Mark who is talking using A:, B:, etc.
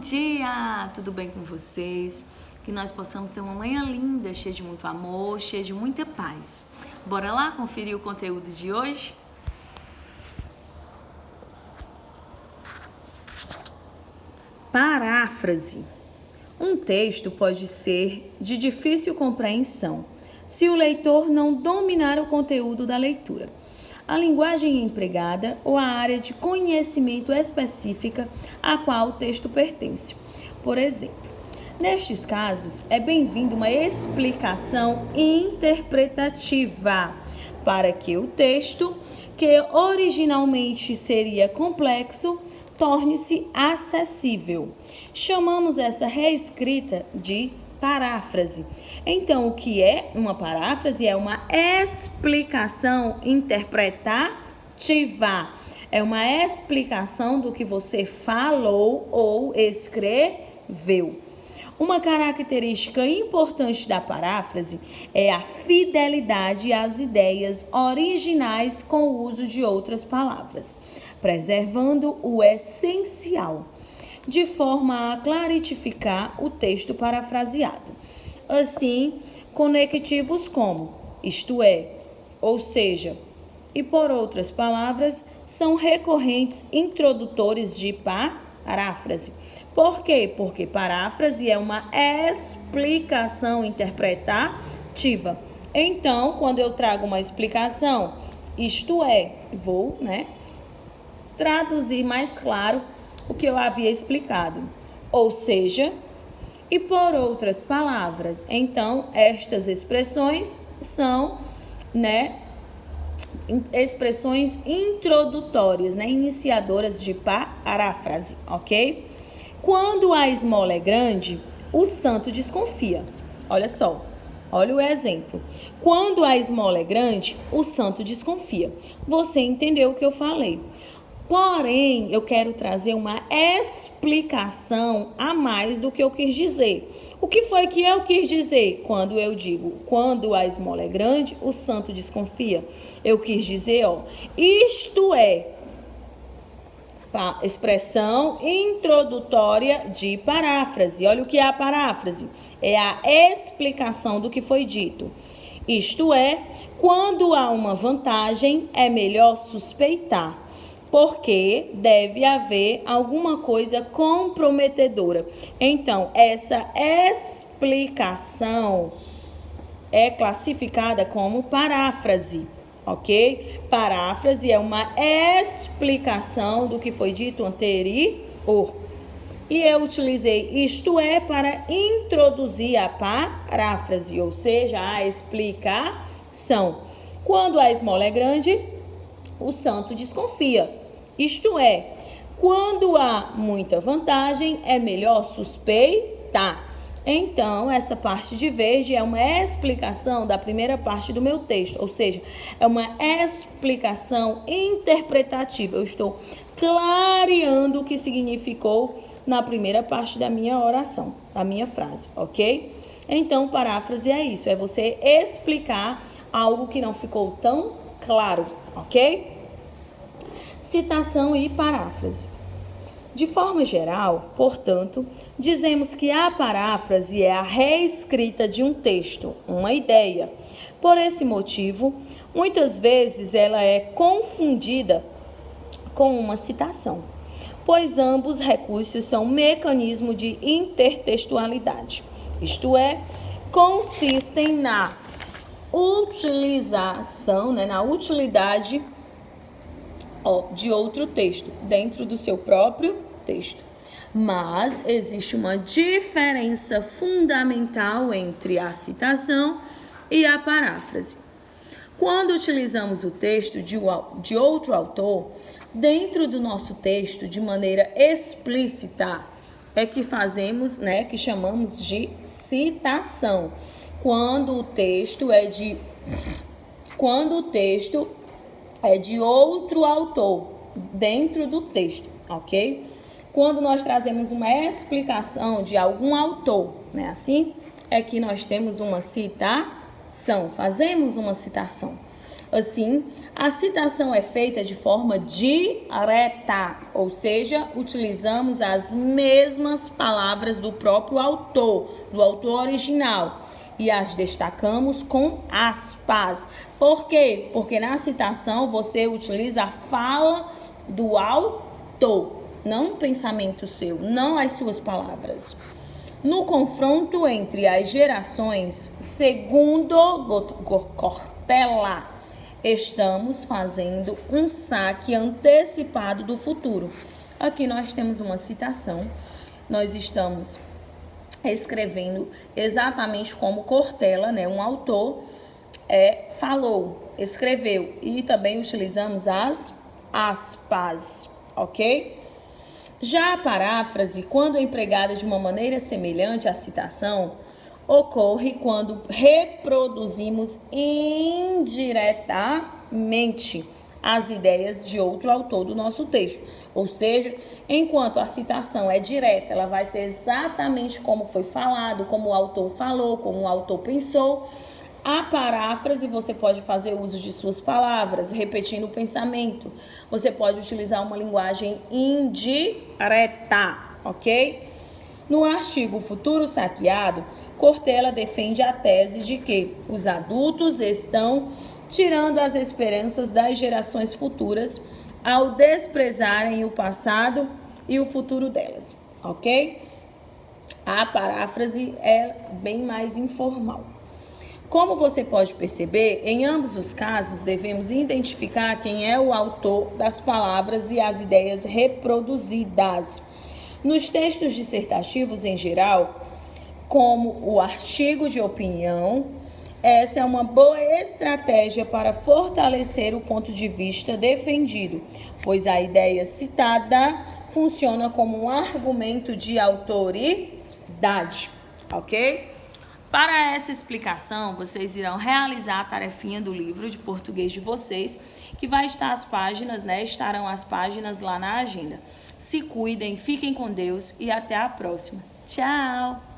A: dia! Tudo bem com vocês? Que nós possamos ter uma manhã linda, cheia de muito amor, cheia de muita paz. Bora lá conferir o conteúdo de hoje? Paráfrase. Um texto pode ser de difícil compreensão se o leitor não dominar o conteúdo da leitura, a linguagem empregada ou a área de conhecimento específica a qual o texto pertence. Por exemplo, nestes casos, é bem-vindo uma explicação interpretativa para que o texto, que originalmente seria complexo, torne-se acessível. Chamamos essa reescrita de paráfrase. Então, o que é uma paráfrase? É uma explicação interpretativa. É uma explicação do que você falou ou escreveu. Uma característica importante da paráfrase é a fidelidade às ideias originais com o uso de outras palavras, preservando o essencial, de forma a clarificar o texto parafraseado. Assim, conectivos como isto é, ou seja, e por outras palavras, são recorrentes introdutores de paráfrase. Por quê? Porque paráfrase é uma explicação interpretativa. Então, quando eu trago uma explicação, isto é, vou, traduzir mais claro o que eu havia explicado. Ou seja, e por outras palavras. Então, estas expressões são, expressões introdutórias, iniciadoras de paráfrase, ok? Quando a esmola é grande, o santo desconfia. Olha só, olha o exemplo. Quando a esmola é grande, o santo desconfia. Você entendeu o que eu falei? Porém, eu quero trazer uma explicação a mais do que eu quis dizer. O que foi que eu quis dizer quando eu digo, quando a esmola é grande, o santo desconfia? Eu quis dizer, isto é, expressão introdutória de paráfrase. Olha o que é a paráfrase. É a explicação do que foi dito. Isto é, quando há uma vantagem, é melhor suspeitar, porque deve haver alguma coisa comprometedora. Então, essa explicação é classificada como paráfrase, ok? Paráfrase é uma explicação do que foi dito anterior. E eu utilizei isto é para introduzir a paráfrase, ou seja, a explicação. Quando a esmola é grande, o santo desconfia. Isto é, quando há muita vantagem, é melhor suspeitar. Então, essa parte de verde é uma explicação da primeira parte do meu texto, ou seja, é uma explicação interpretativa. Eu estou clareando o que significou na primeira parte da minha oração, da minha frase, ok? Então, paráfrase é isso, é você explicar algo que não ficou tão claro, ok? Citação e paráfrase. De forma geral, portanto, dizemos que a paráfrase é a reescrita de um texto, uma ideia. Por esse motivo, muitas vezes ela é confundida com uma citação, pois ambos recursos são mecanismos de intertextualidade, isto é, consistem na utilização, na utilidade de outro texto, dentro do seu próprio texto. Mas existe uma diferença fundamental entre a citação e a paráfrase. Quando utilizamos o texto de outro autor, dentro do nosso texto, de maneira explícita, é que fazemos, que chamamos de citação. Quando o texto é de outro autor dentro do texto, ok? Quando nós trazemos uma explicação de algum autor, assim, é que nós temos uma citação, fazemos uma citação. Assim, a citação é feita de forma direta, ou seja, utilizamos as mesmas palavras do próprio autor, do autor original, e as destacamos com aspas. Por quê? Porque na citação você utiliza a fala do autor, não o pensamento seu, não as suas palavras. No confronto entre as gerações, segundo Cortella, estamos fazendo um saque antecipado do futuro. Aqui nós temos uma citação, nós estamos escrevendo exatamente como Cortella, né, um autor, falou, escreveu, e também utilizamos as aspas, ok? Já a paráfrase, quando empregada de uma maneira semelhante à citação, ocorre quando reproduzimos indiretamente as ideias de outro autor do nosso texto. Ou seja, enquanto a citação é direta, ela vai ser exatamente como foi falado, como o autor falou, como o autor pensou. A paráfrase, você pode fazer uso de suas palavras, repetindo o pensamento. Você pode utilizar uma linguagem indireta, ok? No artigo Futuro Saqueado, Cortella defende a tese de que os adultos estão tirando as esperanças das gerações futuras ao desprezarem o passado e o futuro delas, ok? A paráfrase é bem mais informal. Como você pode perceber, em ambos os casos devemos identificar quem é o autor das palavras e as ideias reproduzidas. Nos textos dissertativos em geral, como o artigo de opinião, essa é uma boa estratégia para fortalecer o ponto de vista defendido, pois a ideia citada funciona como um argumento de autoridade, ok? Para essa explicação, vocês irão realizar a tarefinha do livro de português de vocês, que vai estar as páginas, né? Estarão as páginas lá na agenda. Se cuidem, fiquem com Deus e até a próxima. Tchau!